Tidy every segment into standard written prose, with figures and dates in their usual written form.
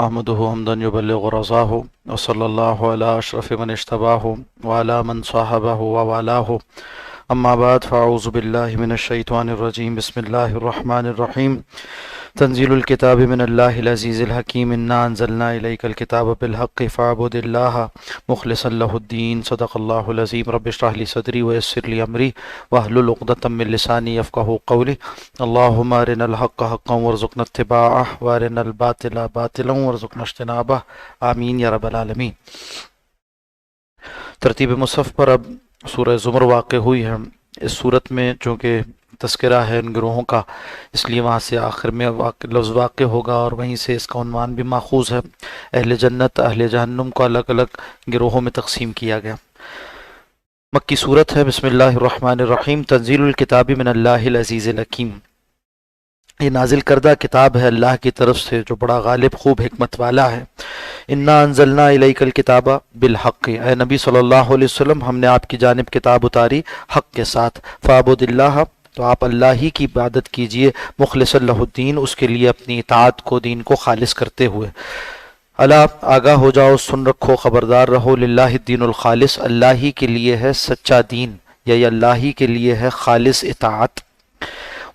احمدہ حمدا یبلغ رضاہ وصلی اللہ علی اشرف من اجتباہ وعلی من صاحبہ ووالاہ اما بعد فاعوذ باللہ من الشیطان الرجیم بسم اللہ الرحمن الرحیم تنزیل الکتاب من اللہ العزیز الحکیم انا انزلنا الیک الکتاب بالحق فاعبد اللہ مخلصا لہ الدین صدق اللہ العظیم رب اشرح لی صدری ویسر لی امری واحلل عقدۃ من لسانی یفقہوا قولی اللہم ارنا الحق حقا وارزقنا اتباعہ وارنا الباطل باطلا وارزقنا اجتنابہ آمین یا رب العالمین۔ ترتیب مصحف پر اب سورہ زمر واقع ہوئی ہے۔ اس صورت میں چونکہ تذکرہ ہے ان گروہوں کا، اس لیے وہاں سے آخر میں لفظ واقع ہوگا اور وہیں سے اس کا عنوان بھی ماخوذ ہے۔ اہل جنت اہل جہنم کو الگ الگ گروہوں میں تقسیم کیا گیا۔ مکی صورت ہے۔ بسم اللہ الرحمن الرحیم۔ تنزیل الکتاب من اللہ العزیز الحکیم، یہ نازل کردہ کتاب ہے اللہ کی طرف سے جو بڑا غالب خوب حکمت والا ہے۔ انا انزلنا الیک الکتاب بالحق، اے نبی صلی اللہ علیہ وسلم ہم نے آپ کی جانب کتاب اتاری حق کے ساتھ۔ فاعبد اللہ، تو آپ اللہ ہی کی عبادت کیجئے، مخلصا لہ الدین، اس کے لیے اپنی اطاعت کو، دین کو خالص کرتے ہوئے۔ الا، آگاہ ہو جاؤ، سن رکھو، خبردار رہو، للہ الدین الخالص، اللہ ہی کے لیے ہے سچا دین، یا یہ اللہ ہی کے لیے ہے خالص اطاعت۔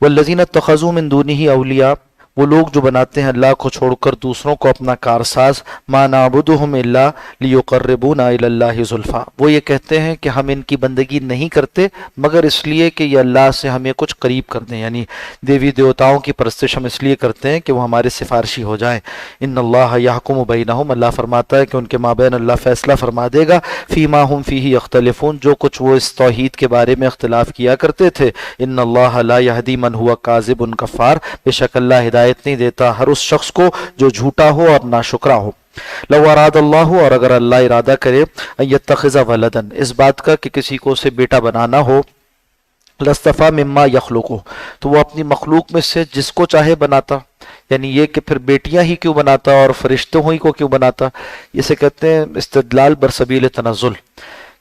والذین اتخذوا من دونہ اولیاء، وہ لوگ جو بناتے ہیں اللہ کو چھوڑ کر دوسروں کو اپنا کارساز، ما نعبدہم الا لیقربونا الی اللہ زلفی، وہ یہ کہتے ہیں کہ ہم ان کی بندگی نہیں کرتے مگر اس لیے کہ یہ اللہ سے ہمیں کچھ قریب کر دیں، یعنی دیوی دیوتاؤں کی پرستش ہم اس لیے کرتے ہیں کہ وہ ہمارے سفارشی ہو جائیں۔ ان اللہ یحکم بینہم، اللہ فرماتا ہے کہ ان کے مابین اللہ فیصلہ فرما دے گا، فیما ہم فیہ یختلفون، جو کچھ وہ اس توحید کے بارے میں اختلاف کیا کرتے تھے۔ ان اللہ لا یہدی من ہوا کاذب کفار، بے شک اللہ ہدایت نہیں دیتا ہر اس شخص کو جو جھوٹا ہو اور ناشکرا ہو۔ لو اراد اللہ، اور اگر اللہ ارادہ کرے، ان یتخذ ولدا، اس بات کا کہ کسی کو اسے بیٹا بنانا ہو، لاصطفیٰ مما یخلق، تو وہ اپنی مخلوق میں سے جس کو چاہے بناتا، یعنی یہ کہ پھر بیٹیاں ہی کیوں بناتا اور فرشتوں ہی کو کیوں بناتا۔ اسے کہتے ہیں استدلال برسبیل تنزل،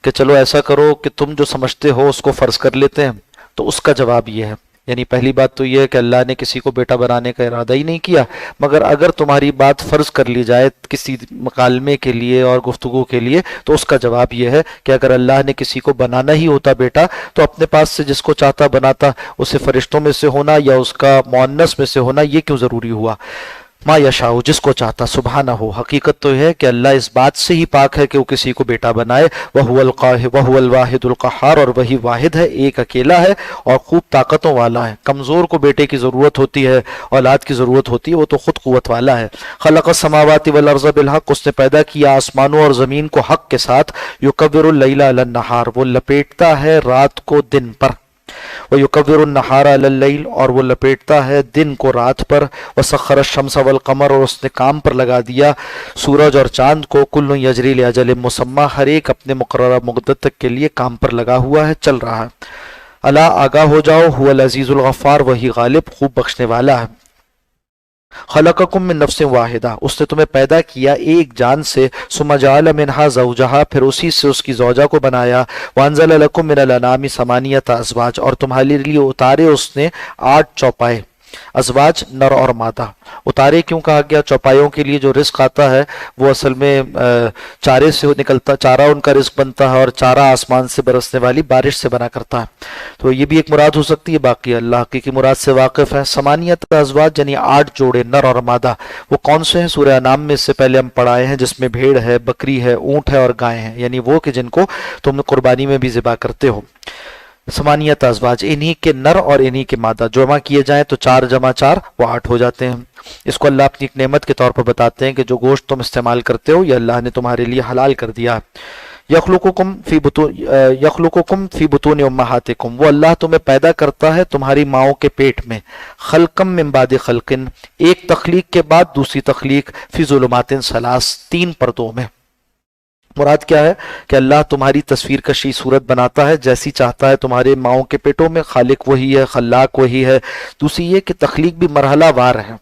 کہ چلو ایسا کرو کہ تم جو سمجھتے ہو اس کو فرض کر لیتے ہیں۔ تو اس کا جواب یہ ہے، یعنی پہلی بات تو یہ ہے کہ اللہ نے کسی کو بیٹا بنانے کا ارادہ ہی نہیں کیا، مگر اگر تمہاری بات فرض کر لی جائے کسی مکالمے کے لیے اور گفتگو کے لیے، تو اس کا جواب یہ ہے کہ اگر اللہ نے کسی کو بنانا ہی ہوتا بیٹا تو اپنے پاس سے جس کو چاہتا بناتا، اسے فرشتوں میں سے ہونا یا اس کا مؤنث میں سے ہونا یہ کیوں ضروری ہوا؟ ما یشاء، جس کو چاہتا، سبحانہ ہو، حقیقت تو ہے کہ اللہ اس بات سے ہی پاک ہے کہ وہ کسی کو بیٹا بنائے۔ وہو الواحد القہار، اور وہی واحد ہے، ایک اکیلا ہے اور خوب طاقتوں والا ہے۔ کمزور کو بیٹے کی ضرورت ہوتی ہے، اولاد کی ضرورت ہوتی ہے، وہ تو خود قوت والا ہے۔ خلق السماوات والارض بالحق، اس نے پیدا کیا آسمانوں اور زمین کو حق کے ساتھ۔ یکور اللیل علی النہار، وہ لپیٹتا ہے رات کو دن پر۔ وَيُكَوِّرُ النَّهَارَ عَلَى اللَّيْلِ، اور وہ لپیٹتا ہے دن کو رات پر۔ وَسَخَّرَ الشَّمْسَ وَالْقَمَرَ، اور اس نے کام پر لگا دیا سورج اور چاند کو۔ كُلٌّ يَجْرِي لِأَجَلٍ مُّسَمًّى، ہر ایک اپنے مقررہ مدت تک کے لیے کام پر لگا ہوا ہے، چل رہا ہے۔ الا، آگاہ ہو جاؤ، هو العزیز الغفار، وہی غالب خوب بخشنے والا ہے۔ خلقکم من نفس واحدہ، اس نے تمہیں پیدا کیا ایک جان سے۔ ثم جعل منہا زوجہا، پھر اسی سے اس کی زوجہ کو بنایا۔ وانزل لکم من الانعام ثمانیۃ ازواج، اور تمہارے لیے اتارے اس نے 8 چوپائے۔ ازواج نر اور مادہ۔ اتارے کیوں کہا گیا؟ چوپایوں کے لیے جو رزق آتا ہے وہ اصل میں چارے سے نکلتا، چارہ ان کا رزق بنتا ہے، اور چارہ آسمان سے برسنے والی بارش سے بنا کرتا ہے، تو یہ بھی ایک مراد ہو سکتی ہے۔ باقی اللہ حقیقی مراد سے واقف ہے۔ ثمانیۃ ازواج یعنی 8 جوڑے نر اور مادہ۔ وہ کون سے ہیں؟ سورہ انعام میں اس سے پہلے ہم پڑھائے ہیں، جس میں بھیڑ ہے، بکری ہے، اونٹ ہے اور گائے ہیں، یعنی وہ کہ جن کو تم قربانی میں بھی ذبح کرتے ہو۔ ثمانیۃ ازواج، انہی کے نر اور انہی کے مادہ، جمع کیے جائیں تو 4 جمع 4 وہ 8 ہو جاتے ہیں۔ اس کو اللہ اپنی ایک نعمت کے طور پر بتاتے ہیں کہ جو گوشت تم استعمال کرتے ہو یہ اللہ نے تمہارے لیے حلال کر دیا۔ یخلقکم فی بطون امہاتکم، وہ اللہ تمہیں پیدا کرتا ہے تمہاری ماؤں کے پیٹ میں۔ خلقم من بعد خلقن، ایک تخلیق کے بعد دوسری تخلیق۔ فی ظلمات ثلاث، 3 پردوں میں۔ مراد کیا ہے کہ اللہ تمہاری تصویر کشی صورت بناتا ہے جیسی چاہتا ہے تمہارے ماؤں کے پیٹوں میں، خالق وہی ہے، خلاق وہی ہے۔ دوسری یہ کہ تخلیق بھی مرحلہ وار ہے،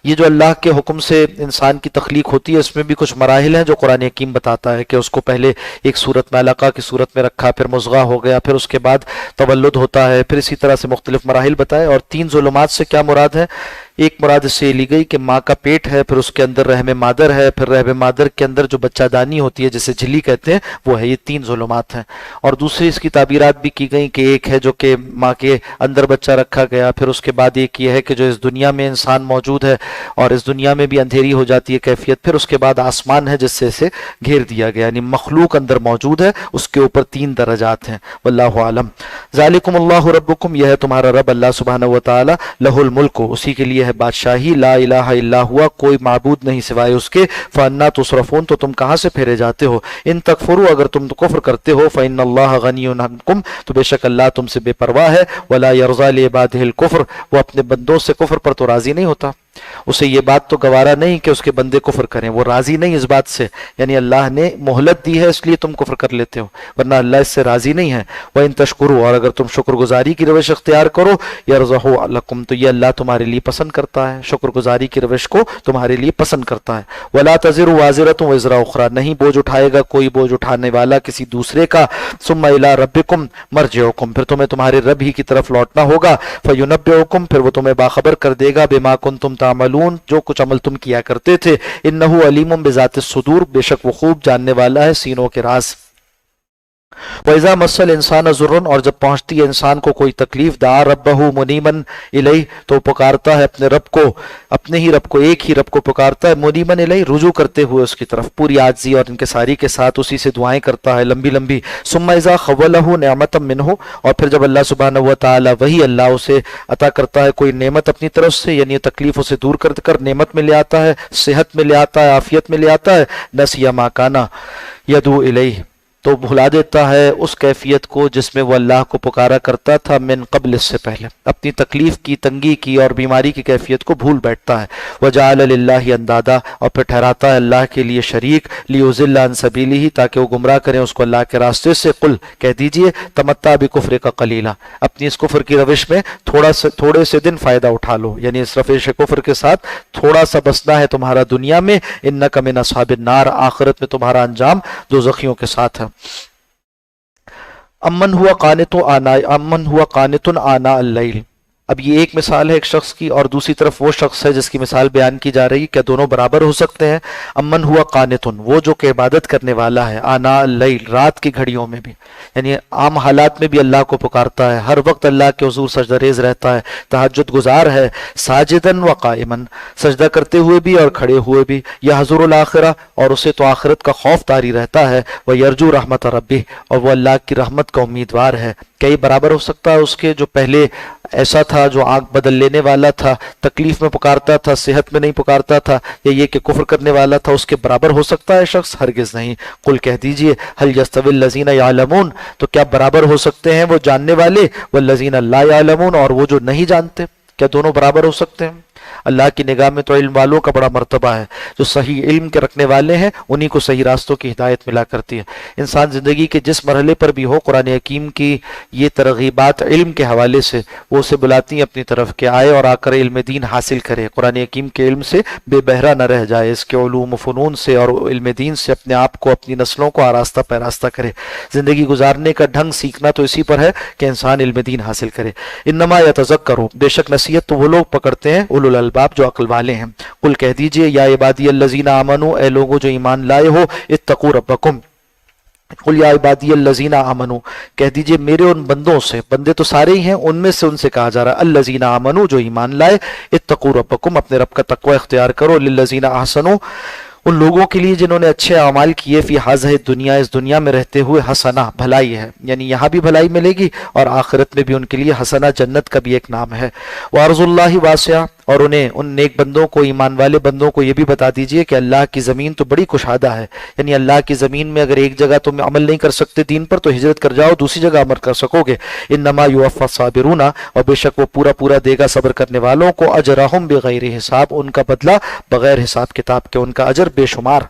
یہ جو اللہ کے حکم سے انسان کی تخلیق ہوتی ہے اس میں بھی کچھ مراحل ہیں جو قرآن حکیم بتاتا ہے کہ اس کو پہلے ایک صورت میں علقہ کی صورت میں رکھا، پھر مضغہ ہو گیا، پھر اس کے بعد تولد ہوتا ہے، پھر اسی طرح سے مختلف مراحل بتائے۔ اور 3 ظلمات سے کیا مراد ہے ایک مراد اس سے یہ لی گئی کہ ماں کا پیٹ ہے، پھر اس کے اندر رحم مادر ہے، پھر رحم مادر کے اندر جو بچہ دانی ہوتی ہے جسے جھلی کہتے ہیں وہ ہے، یہ 3 ظلمات ہیں۔ اور دوسری اس کی تعبیرات بھی کی گئی کہ ایک ہے جو کہ ماں کے اندر بچہ رکھا گیا، پھر اس کے بعد ایک یہ ہے کہ جو اس دنیا میں انسان موجود ہے اور اس دنیا میں بھی اندھیری ہو جاتی ہے کیفیت، پھر اس کے بعد آسمان ہے جس سے اسے گھیر دیا گیا، یعنی مخلوق اندر موجود ہے، اس کے اوپر 3 درجات ہیں۔ واللہ عالم۔ ذالکم اللہ ربکم، یہ ہے تمہارا رب اللہ سبحانہ و تعالی، لہ الملک، اسی کے لیے ہے بادشاہی، لا الہ الا ہوا، کوئی معبود نہیں سوائے اس کے، فانا تصرفون، تو تم کہاں سے پھیرے جاتے ہو، ان تکفروا، اگر تم کفر کرتے ہو، فإن اللہ غنی عنکم، تو بے شک اللہ تم سے بے پرواہ ہے، ولا یرضی لعبادہ الکفر، وہ اپنے بندوں سے کفر پر تو راضی نہیں ہوتا، اسے یہ بات تو گوارا نہیں کہ اس کے بندے کفر کریں، وہ راضی نہیں اس بات سے، یعنی اللہ نے مہلت دی ہے اس لیے تم کفر کر لیتے ہو، ورنہ اللہ اس سے راضی نہیں ہے۔ وَإِن تشکروا، اور اگر تم شکر گزاری کی روش اختیار کرو، یرضہ لکم، تو یہ اللہ تمہارے لیے پسند کرتا ہے، شکر گزاری کی روش کو تمہارے لیے پسند کرتا ہے۔ وَلَا تَزِرُ وَازِرَةٌ وِزْرَ أُخْرَىٰ، نہیں بوجھ اٹھائے گا کوئی بوجھ اٹھانے والا کسی دوسرے کا، ثُمَّ إِلَىٰ رَبِّكُمْ مَرْجِعُكُمْ، پھر تمہیں تمہارے رب ہی کی طرف لوٹنا ہوگا، فَيُنَبِّئُكُمْ، پھر وہ تمہیں باخبر کر دے گا، بِمَا كُنتُمْ تَعْمَلُونَ، جو کچھ عمل تم کیا کرتے تھے، انہو علیم بذات الصدور، بے شک وہ خوب جاننے والا ہے سینوں کے راز۔ وَإِذَا مَسَّ الْإِنسَانَ ضُرٌّ، اور جب پہنچتی ہے انسان کو کوئی تکلیف، دعا ربہ منیباً الیہ، تو پکارتا ہے اپنے رب کو، اپنے ہی رب کو، ایک ہی رب کو پکارتا ہے، منیباً الیہ، رجوع کرتے ہوئے اس کی طرف، پوری عاجزی اور انکساری کے ساتھ اسی سے دعائیں کرتا ہے لمبی لمبی۔ ثم اذا خولہ نعمتا منہ، اور پھر جب اللہ سبحانہ و تعالی، وہی اللہ اسے عطا کرتا ہے کوئی نعمت اپنی طرف سے، یعنی تکلیف اسے دور کر نعمت میں لے آتا ہے، صحت میں لے آتا ہے، عافیت میں لے آتا ہے، نسی ما کان یدعو الیہ، تو بھلا دیتا ہے اس کیفیت کو جس میں وہ اللہ کو پکارا کرتا تھا، من قبل، اس سے پہلے، اپنی تکلیف کی، تنگی کی اور بیماری کی کیفیت کو بھول بیٹھتا ہے۔ وجعل للہ اندادا، اور پھر ٹھہراتا ہے اللہ کے لیے شریک، لیضل عن سبیلہ، تاکہ وہ گمراہ کریں اس کو اللہ کے راستے سے۔ قل، کہہ دیجئے، تمتع بکفرک قلیلا، اپنی اس کفر کی روش میں تھوڑے سے دن فائدہ اٹھا لو، یعنی اس روش کفر کے ساتھ تھوڑا سا بسنا ہے تمہارا دنیا میں، انک من اصحاب النار، آخرت میں تمہارا انجام دوزخیوں کے ساتھ ہے۔ امن ہوا قانت آناء اللیل، اب یہ ایک مثال ہے ایک شخص کی، اور دوسری طرف وہ شخص ہے جس کی مثال بیان کی جا رہی، کیا دونوں برابر ہو سکتے ہیں؟ امن ہوا قانت، وہ جو کہ عبادت کرنے والا ہے، آناء اللیل، رات کی گھڑیوں میں بھی، یعنی عام حالات میں بھی اللہ کو پکارتا ہے، ہر وقت اللہ کے حضور سجدہ ریز رہتا ہے، تہجد گزار ہے، ساجدن و قائمن، سجدہ کرتے ہوئے بھی اور کھڑے ہوئے بھی، یحذر الآخرہ، اور اسے تو آخرت کا خوف طاری رہتا ہے، ویرجو رحمت ربہ، اور وہ اللہ کی رحمت کا امیدوار ہے۔ کیا یہ برابر ہو سکتا ہے اس کے جو پہلے ایسا تھا جو آنکھ بدل لینے والا تھا، تکلیف میں پکارتا تھا، صحت میں نہیں پکارتا تھا، یا یہ کہ کفر کرنے والا تھا، اس کے برابر ہو سکتا ہے شخص؟ ہرگز نہیں۔ قل، کہہ دیجئے، هل يستوي الذين يعلمون، تو کیا برابر ہو سکتے ہیں وہ جاننے والے، والذین لا يعلمون، اور وہ جو نہیں جانتے، کیا دونوں برابر ہو سکتے ہیں؟ اللہ کی نگاہ میں تو علم والوں کا بڑا مرتبہ ہے، جو صحیح علم کے رکھنے والے ہیں انہی کو صحیح راستوں کی ہدایت ملا کرتی ہے۔ انسان زندگی کے جس مرحلے پر بھی ہو، قرآن حکیم کی یہ ترغیبات علم کے حوالے سے وہ اسے بلاتی ہیں اپنی طرف کہ آئے اور آ کر علم دین حاصل کرے، قرآن حکیم کے علم سے بے بہرا نہ رہ جائے، اس کے علوم و فنون سے اور علم دین سے اپنے آپ کو، اپنی نسلوں کو آراستہ پیراستہ کرے۔ زندگی گزارنے کا ڈھنگ سیکھنا تو اسی پر ہے کہ انسان علم دین حاصل کرے۔ انما یتذکر، بے شک نصیحت تو وہ لوگ پکڑتے ہیں، اولو الالباب، جو عقل والے ہیں۔ قل، کہہ دیجئے، یا عبادی الذین آمنوا، اے لوگوں جو ایمان لائے ہو، اتقوا ربکم، قل یا عبادی الذین آمنوا، کہہ دیجئے میرے ان بندوں سے، بندے تو سارے ہی ہیں، ان میں سے ان سے کہا جا رہا ہے، الذین آمنوا، جو ایمان لائے، اتقوا ربکم، اپنے رب کا تقوی اختیار کرو، للذین احسنوا، ان لوگوں کے لیے جنہوں نے اچھے اعمال کیے، فی ہذہ الدنیا، اس دنیا میں رہتے ہوئے، حسنہ، بھلائی ہے، یعنی یہاں بھی بھلائی ملے گی اور آخرت میں بھی ان کے لیے حسنہ، جنت کا بھی ایک نام ہے۔ وارض اللہ واسعہ، اور انہیں، ان نیک بندوں کو، ایمان والے بندوں کو یہ بھی بتا دیجئے کہ اللہ کی زمین تو بڑی کشادہ ہے، یعنی اللہ کی زمین میں اگر ایک جگہ تم عمل نہیں کر سکتے دین پر تو ہجرت کر جاؤ، دوسری جگہ عمل کر سکو گے۔ انما یوفی الصابرون، اور بے شک وہ پورا پورا دے گا صبر کرنے والوں کو، اجرہم بغیر حساب، ان کا بدلہ بغیر حساب کتاب کے، ان کا اجر بے شمار۔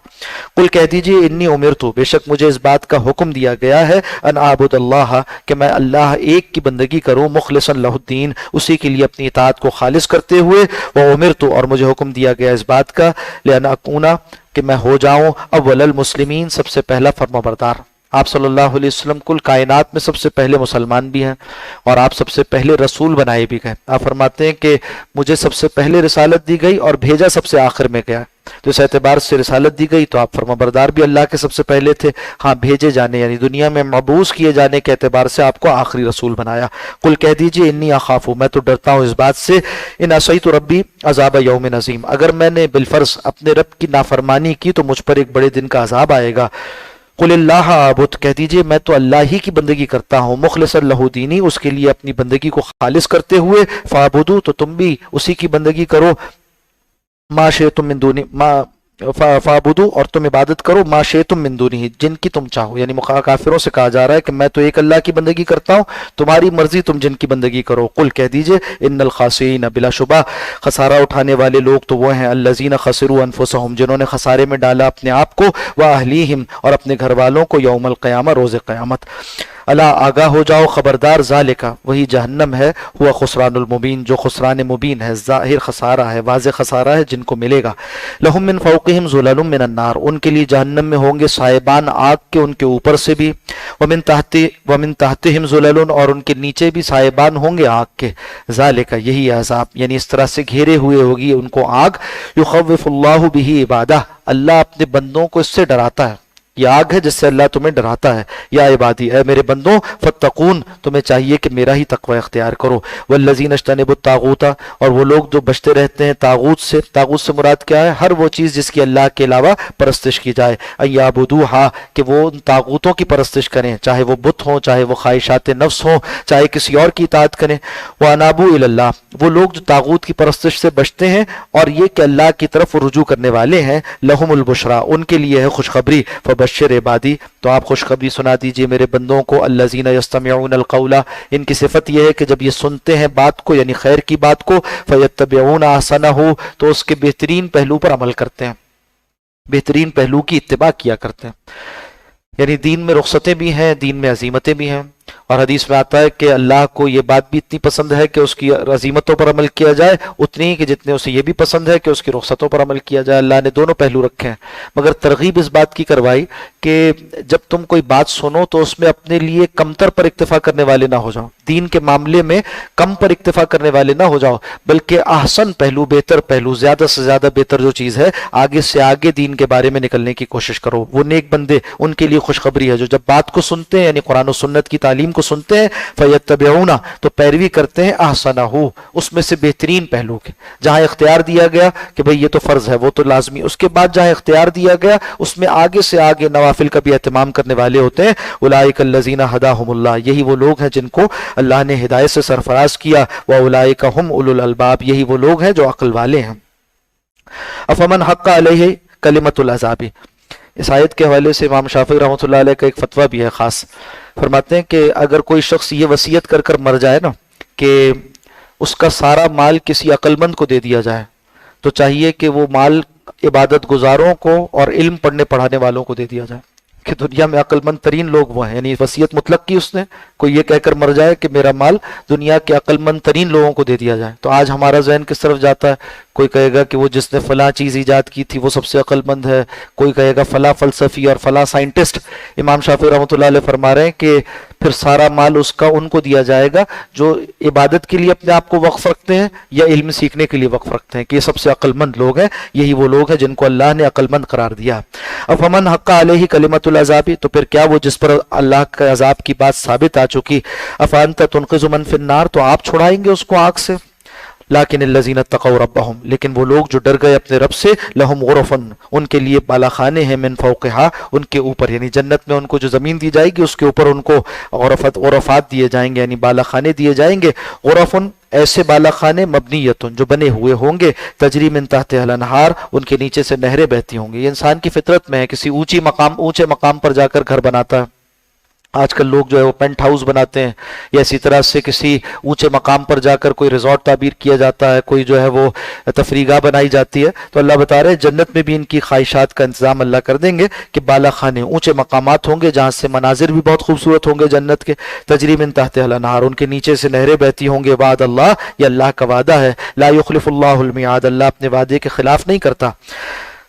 قل، کہہ دیجئے، انی امرت، بے شک مجھے اس بات کا حکم دیا گیا ہے، ان اعبد اللہ، کہ میں اللہ ایک کی بندگی کروں، مخلصا لہ الدین، اسی کے لیے اپنی اطاعت کو خالص کرتے ہوئے، وَأُمِرْتُ، اور مجھے حکم دیا گیا اس بات کا، لِأَنْ أَكُونَ، کہ میں ہو جاؤں، اول المسلمین، سب سے پہلا فرمانبردار۔ آپ صلی اللہ علیہ وسلم کل کائنات میں سب سے پہلے مسلمان بھی ہیں اور آپ سب سے پہلے رسول بنائے بھی گئے۔ آپ فرماتے ہیں کہ مجھے سب سے پہلے رسالت دی گئی اور بھیجا سب سے آخر میں گیا، تو اس اعتبار سے رسالت دی گئی تو آپ فرمانبردار بھی اللہ کے سب سے پہلے تھے، ہاں بھیجے جانے یعنی دنیا میں مبعوث کیے جانے کے اعتبار سے آپ کو آخری رسول بنایا۔ قل کہہ دیجئے انی اخاف، میں تو ڈرتا ہوں اس بات سے، ان عصیت ربی عذاب یوم عظیم، اگر میں نے بالفرض اپنے رب کی نافرمانی کی تو مجھ پر ایک بڑے دن کا عذاب آئے گا۔ قل اللہ اعبد، کہہ دیجئے میں تو اللہ ہی کی بندگی کرتا ہوں، مخلصا لہ دینی، اس کے لیے اپنی بندگی کو خالص کرتے ہوئے، فاعبدوا، تو تم بھی اسی کی بندگی کرو، ما شئتم من دونی ما فعبدو، اور تم عبادت کرو، ما شئتم من دونہ، جن کی تم چاہو، یعنی کافروں سے کہا جا رہا ہے کہ میں تو ایک اللہ کی بندگی کرتا ہوں، تمہاری مرضی تم جن کی بندگی کرو۔ قل کہہ دیجئے ان الخاسرین، بلا شبہ خسارہ اٹھانے والے لوگ تو وہ ہیں الذین خسروا انفسہم، جنہوں نے خسارے میں ڈالا اپنے آپ کو، واہلیہم، اور اپنے گھر والوں کو، یوم القیامہ، روز قیامت۔ الا، آگاہ ہو جاؤ، خبردار، ذالکا، وہی جہنم ہے، ہوا خسران المبین، جو خسران مبین ہے، ظاہر خسارہ ہے، واضح خسارہ ہے جن کو ملے گا۔ لہم من فوقہم ظلل من النار، ان کے لیے جہنم میں ہوں گے سائبان آگ کے، ان کے اوپر سے بھی، ومن تحتہم ظلل، اور ان کے نیچے بھی سائبان ہوں گے آگ کے، ذالکا، یہی عذاب، یعنی اس طرح سے گھیرے ہوئے ہوگی ان کو آگ، یخوف اللہ بہ عبادہ، اللہ اپنے بندوں کو اس سے ڈراتا ہے، یہ آگ ہے جس سے اللہ تمہیں ڈراتا ہے۔ یا عبادی، اے میرے بندوں، فاتقون، تمہیں چاہیے کہ میرا ہی تقوی اختیار کرو۔ والذین اجتنبوا الطاغوت، اور وہ لوگ جو بچتے رہتے ہیں طاغوت سے، طاغوت سے مراد کیا ہے؟ ہر وہ چیز جس کی اللہ کے علاوہ پرستش کی جائے، ان یعبدوہا، کہ وہ ان طاغوتوں کی پرستش کریں، چاہے وہ بت ہوں، چاہے وہ خواہشات نفس ہوں، چاہے کسی اور کی اطاعت کریں۔ وانابوا الی اللہ، وہ لوگ جو طاغوت کی پرستش سے بچتے ہیں اور یہ کہ اللہ کی طرف رجوع کرنے والے ہیں، لہم البشریٰ، ان کے لیے ہے خوشخبری، فبشر عبادی، تو آپ خوشخبری سنا دیجئے میرے بندوں کو، الذین یستمعون القول، ان کی صفت یہ ہے کہ جب یہ سنتے ہیں بات کو، یعنی خیر کی بات کو، فیتبعون احسنہ، تو اس کے بہترین پہلو پر عمل کرتے ہیں، بہترین پہلو کی اتباع کیا کرتے ہیں، یعنی دین میں رخصتیں بھی ہیں، دین میں عزیمتیں بھی ہیں، اور حدیث میں آتا ہے کہ اللہ کو یہ بات بھی اتنی پسند ہے کہ اس کی عزیمتوں پر عمل کیا جائے، اتنی ہی کہ جتنے اسے یہ بھی پسند ہے کہ اس کی رخصتوں پر عمل کیا جائے۔ اللہ نے دونوں پہلو رکھے ہیں، مگر ترغیب اس بات کی کروائی کہ جب تم کوئی بات سنو تو اس میں اپنے لیے کمتر پر اکتفا کرنے والے نہ ہو جاؤ، دین کے معاملے میں کم پر اکتفا کرنے والے نہ ہو جاؤ، بلکہ احسن پہلو، بہتر پہلو، زیادہ سے زیادہ بہتر جو چیز ہے، آگے سے آگے دین کے بارے میں نکلنے کی کوشش کرو۔ وہ نیک بندے، ان کے لیے خوشخبری ہے جو جب بات کو سنتے ہیں، یعنی قرآن و سنت کی تعلیم کو سنتے ہیں، فیتبعون، تو پیروی کرتے ہیں، احسنہ، اس میں سے بہترین پہلو کے، جہاں اختیار دیا گیا کہ بھئی یہ تو فرض ہے، وہ تو لازمی، اس کے بعد جہاں اختیار دیا گیا اس میں آگے سے آگے نوافل کا بھی اہتمام کرنے والے ہوتے ہیں۔ اولئک الذین ھداھم اللہ، یہی وہ لوگ ہیں جن کو اللہ نے ہدایت سے سرفراز کیا، واولئک ھم اولو الالباب، یہی وہ لوگ ہیں جو عقل والے ہیں۔ افمن حق علیہ کلمۃ العذاب، اس آیت کے حوالے سے امام شافعی رحمۃ اللہ علیہ کا ایک فتویٰ بھی ہے خاص، فرماتے ہیں کہ اگر کوئی شخص یہ وصیت کر کر مر جائے نا کہ اس کا سارا مال کسی عقل مند کو دے دیا جائے، تو چاہیے کہ وہ مال عبادت گزاروں کو اور علم پڑھنے پڑھانے والوں کو دے دیا جائے، کہ دنیا میں عقل مند ترین لوگ وہ ہیں، یعنی وصیت مطلق کی اس نے، کوئی یہ کہہ کر مر جائے کہ میرا مال دنیا کے عقل مند ترین لوگوں کو دے دیا جائے، تو آج ہمارا ذہن کس طرف جاتا ہے؟ کوئی کہے گا کہ وہ جس نے فلاں چیز ایجاد کی تھی وہ سب سے عقل مند ہے، کوئی کہے گا فلاں فلسفی اور فلاں سائنٹسٹ۔ امام شافعی رحمۃ اللہ علیہ فرما رہے ہیں کہ پھر سارا مال اس کا ان کو دیا جائے گا جو عبادت کے لیے اپنے آپ کو وقف رکھتے ہیں یا علم سیکھنے کے لیے وقف رکھتے ہیں، کہ یہ سب سے عقل مند لوگ ہیں، یہی وہ لوگ ہیں جن کو اللہ نے عقل مند قرار دیا۔ افمن حق علیہ کلمۃ العذاب، تو پھر کیا وہ جس پر اللہ کا عذاب کی بات ثابت آ چکی، افانت تنقذ من فی النار، تو آپ چھڑائیں گے اس کو آگ سے؟ لیکن الذین اتقوا ربہم، لیکن وہ لوگ جو ڈر گئے اپنے رب سے، لہم غرفن، ان کے لیے بالا خانے ہیں، من فوقہا، ان کے اوپر، یعنی جنت میں ان کو جو زمین دی جائے گی اس کے اوپر ان کو غرفات دیے جائیں گے، یعنی بالا خانے دیے جائیں گے، غرفن، ایسے بالا خانے، مبنیتن، جو بنے ہوئے ہوں گے، تجری من تحتہا الانہار، ان کے نیچے سے نہریں بہتی ہوں گی۔ یہ انسان کی فطرت میں ہے، کسی اونچے مقام پر جا کر گھر بناتا ہے، آج کل لوگ جو ہے وہ پینٹ ہاؤس بناتے ہیں، یا اسی طرح سے کسی اونچے مقام پر جا کر کوئی ریزورٹ تعبیر کیا جاتا ہے، کوئی جو ہے وہ تفریح گاہ بنائی جاتی ہے، تو اللہ بتا رہے ہیں جنت میں بھی ان کی خواہشات کا انتظام اللہ کر دیں گے، کہ بالا خانے، اونچے مقامات ہوں گے جہاں سے مناظر بھی بہت خوبصورت ہوں گے جنت کے، تجری من تحتہا الانہار، ان کے نیچے سے نہریں بہتی ہوں گے، وعد اللہ، یہ اللہ کا وعدہ ہے، لا یخلف اللہ المیعاد، اللہ اپنے وعدے کے خلاف نہیں کرتا۔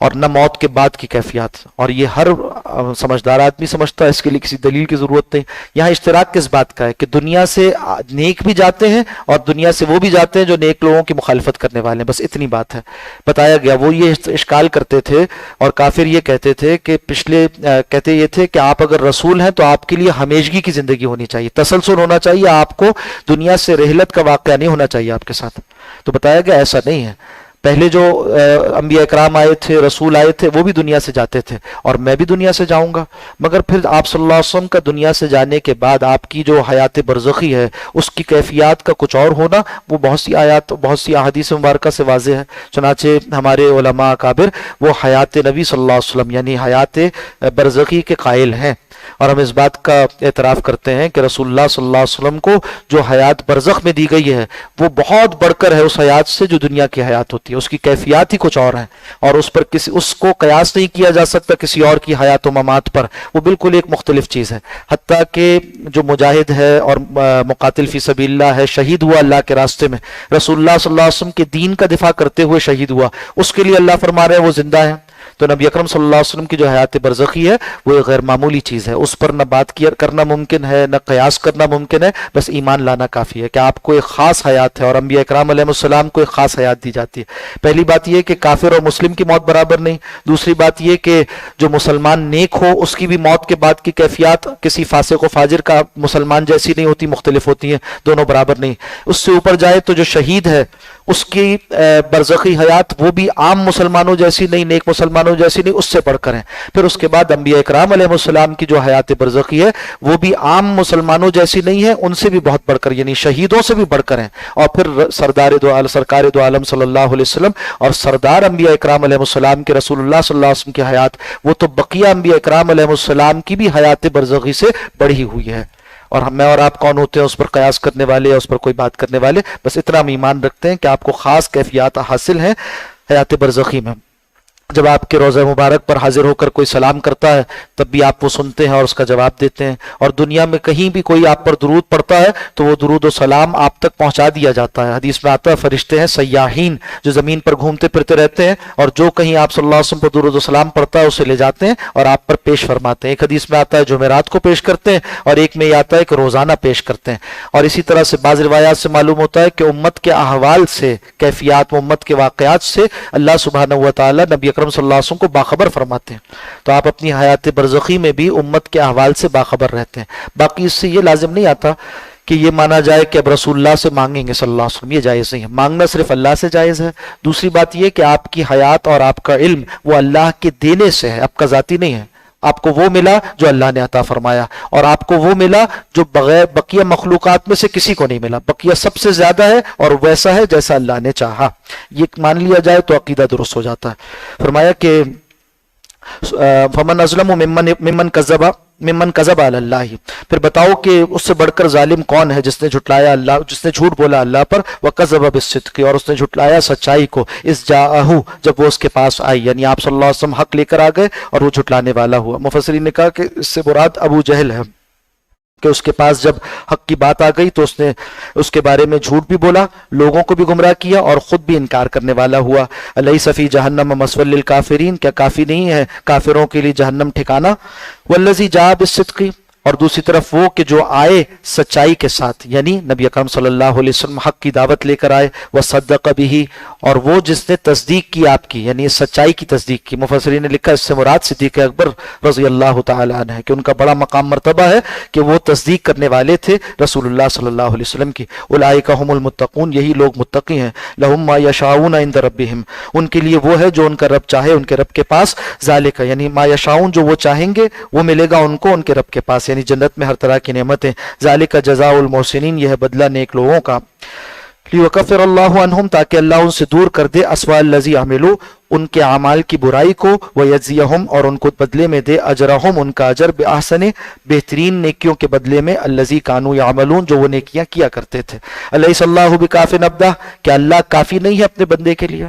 اور نہ موت کے بعد کی کیفیات، اور یہ ہر سمجھدار آدمی سمجھتا ہے، اس کے لیے کسی دلیل کی ضرورت نہیں۔ یہاں اشتراک کس بات کا ہے کہ دنیا سے نیک بھی جاتے ہیں اور دنیا سے وہ بھی جاتے ہیں جو نیک لوگوں کی مخالفت کرنے والے ہیں، بس اتنی بات ہے۔ بتایا گیا وہ یہ اشکال کرتے تھے اور کافر یہ کہتے تھے کہ پچھلے کہتے یہ تھے کہ آپ اگر رسول ہیں تو آپ کے لیے ہمیشگی کی زندگی ہونی چاہیے، تسلسل ہونا چاہیے، آپ کو دنیا سے رحلت کا واقعہ نہیں ہونا چاہیے آپ کے ساتھ۔ تو بتایا گیا ایسا نہیں ہے، پہلے جو انبیاء اکرام آئے تھے، رسول آئے تھے، وہ بھی دنیا سے جاتے تھے اور میں بھی دنیا سے جاؤں گا، مگر پھر آپ صلی اللہ علیہ وسلم کا دنیا سے جانے کے بعد آپ کی جو حیات برزخی ہے اس کی کیفیات کا کچھ اور ہونا، وہ بہت سی آیات، بہت سی احادیث مبارکہ سے واضح ہے۔ چنانچہ ہمارے علماء اکابر وہ حیات نبی صلی اللہ علیہ وسلم یعنی حیات برزخی کے قائل ہیں، اور ہم اس بات کا اعتراف کرتے ہیں کہ رسول اللہ صلی اللہ علیہ وسلم کو جو حیات برزخ میں دی گئی ہے وہ بہت بڑھ کر ہے اس حیات سے جو دنیا کی حیات ہوتی ہے، اس کی کیفیات ہی کچھ اور ہیں، اور اس کو قیاس نہیں کیا جا سکتا کسی اور کی حیات و ممات پر، وہ بالکل ایک مختلف چیز ہے۔ حتیٰ کہ جو مجاہد ہے اور مقاتل فی سبیل اللہ ہے، شہید ہوا اللہ کے راستے میں، رسول اللہ صلی اللہ علیہ وسلم کے دین کا دفاع کرتے ہوئے شہید ہوا، اس کے لیے اللہ فرما رہے ہیں وہ زندہ ہے۔ تو نبی اکرم صلی اللہ علیہ وسلم کی جو حیات برزخی ہے وہ ایک غیر معمولی چیز ہے، اس پر نہ بات کرنا ممکن ہے، نہ قیاس کرنا ممکن ہے، بس ایمان لانا کافی ہے کہ آپ کو ایک خاص حیات ہے، اور انبیاء اکرام علیہ السلام کو ایک خاص حیات دی جاتی ہے۔ پہلی بات یہ کہ کافر اور مسلم کی موت برابر نہیں، دوسری بات یہ کہ جو مسلمان نیک ہو اس کی بھی موت کے بعد کی کیفیات کسی فاسق و فاجر کا مسلمان جیسی نہیں ہوتی، مختلف ہوتی ہیں، دونوں برابر نہیں۔ اس سے اوپر جائے تو جو شہید ہے اس کی برزخی حیات وہ بھی عام مسلمانوں جیسی نہیں، نیک مسلمانوں جیسی نہیں، اس سے بڑھ کر ہیں۔ پھر اس کے بعد انبیاء اکرام علیہ السلام کی جو حیات برزخی ہے وہ بھی عام مسلمانوں جیسی نہیں ہے، ان سے بھی بہت بڑھ کر یعنی شہیدوں سے بھی بڑھ کر ہیں۔ اور پھر سرکار دو عالم صلی اللہ علیہ وسلم اور سردار انبیاء اکرام علیہ السلام کے رسول اللہ صلی اللہ علیہ وسلم کی حیات وہ تو بقیہ انبیاء اکرام علیہ السلام کی بھی حیات برزخی سے بڑھی ہوئی ہے۔ اور میں اور آپ کون ہوتے ہیں اس پر قیاس کرنے والے یا اس پر کوئی بات کرنے والے؟ بس اتنا ہم ایمان رکھتے ہیں کہ آپ کو خاص کیفیات حاصل ہیں حیات برزخی میں۔ جب آپ کے روضہ مبارک پر حاضر ہو کر کوئی سلام کرتا ہے تب بھی آپ وہ سنتے ہیں اور اس کا جواب دیتے ہیں، اور دنیا میں کہیں بھی کوئی آپ پر درود پڑتا ہے تو وہ درود و سلام آپ تک پہنچا دیا جاتا ہے۔ حدیث میں آتا ہے فرشتے ہیں سیاحین جو زمین پر گھومتے پھرتے رہتے ہیں، اور جو کہیں آپ صلی اللہ علیہ وسلم پر درود و سلام پڑتا ہے اسے لے جاتے ہیں اور آپ پر پیش فرماتے ہیں۔ ایک حدیث میں آتا ہے جمعرات کو پیش کرتے ہیں، اور ایک میں یہ آتا ہے کہ روزانہ پیش کرتے ہیں۔ اور اسی طرح سے بعض روایات سے معلوم ہوتا ہے کہ امت کے احوال سے، کیفیات امت کے واقعات سے اللہ سبحانہ و تعالی نبی اکرم صلی اللہ علیہ وسلم کو باخبر فرماتے ہیں، تو آپ اپنی حیات برزخی میں بھی امت کے احوال سے باخبر رہتے ہیں۔ باقی اس سے یہ لازم نہیں آتا کہ یہ مانا جائے کہ اب رسول اللہ سے مانگیں گے صلی اللہ علیہ وسلم، یہ جائز نہیں ہے، مانگنا صرف اللہ سے جائز ہے۔ دوسری بات یہ کہ آپ کی حیات اور آپ کا علم وہ اللہ کے دینے سے ہے، آپ کا ذاتی نہیں ہے۔ آپ کو وہ ملا جو اللہ نے عطا فرمایا، اور آپ کو وہ ملا جو بغیر بقیہ مخلوقات میں سے کسی کو نہیں ملا، بقیہ سب سے زیادہ ہے اور ویسا ہے جیسا اللہ نے چاہا۔ یہ مان لیا جائے تو عقیدہ درست ہو جاتا ہے۔ فرمایا کہ فمن ازلم ممن کذب علی اللہ، پھر بتاؤ کہ اس سے بڑھ کر ظالم کون ہے جس نے جھٹلایا اللہ، جس نے جھوٹ بولا اللہ پر، وکذب بالصدق، اور اس نے جھٹلایا سچائی کو، اذ جاءہ، جب وہ اس کے پاس آئی، یعنی آپ صلی اللہ علیہ وسلم حق لے کر آ گئے اور وہ جھٹلانے والا ہوا۔ مفسرین نے کہا کہ اس سے مراد ابو جہل ہے کہ اس کے پاس جب حق کی بات آ گئی تو اس نے اس کے بارے میں جھوٹ بھی بولا، لوگوں کو بھی گمراہ کیا اور خود بھی انکار کرنے والا ہوا۔ الیس فی جہنم مثوی للکافرین، کیا کافی نہیں ہے کافروں کے لیے جہنم ٹھکانہ؟ والذی جاء بالصدق، اور دوسری طرف وہ کہ جو آئے سچائی کے ساتھ، یعنی نبی اکرم صلی اللہ علیہ وسلم حق کی دعوت لے کر آئے، وصدق بہ، اور وہ جس نے تصدیق کی آپ کی، یعنی سچائی کی تصدیق کی۔ مفسرین نے لکھا اس سے مراد صدیق اکبر رضی اللہ تعالی عنہ ہے کہ ان کا بڑا مقام مرتبہ ہے کہ وہ تصدیق کرنے والے تھے رسول اللہ صلی اللہ علیہ وسلم کی۔ اولئک هم المتقون، یہی لوگ متقی ہیں۔ لہم ما یشاؤون عند ربہم، ان کے لیے وہ ہے جو ان کا رب چاہے ان کے رب کے پاس۔ ذالک، یعنی ما یشاؤون، جو وہ چاہیں گے وہ ملے گا ان کو ان کے رب کے پاس، یعنی جنت میں ہر طرح کی نعمتیں۔ ذالک جزاء المحسنین، یہ ہے بدلہ نیک لوگوں کا۔ لیکفر اللہ عنہم، تاکہ اللہ ان سے دور کر دے اسوأ الذی عملوا، ان کے اعمال کی برائی کو، ویجزیہم، اور ان کو بدلے میں دے اجرہم، ان کا اجر، باحسن، بہترین نیکیوں کے بدلے میں، الذی کانوا یعملون، جو وہ نیکیاں کیا کرتے تھے۔ الیس اللہ بکاف عبدہ، کہ اللہ کافی نہیں ہے اپنے بندے کے لیے؟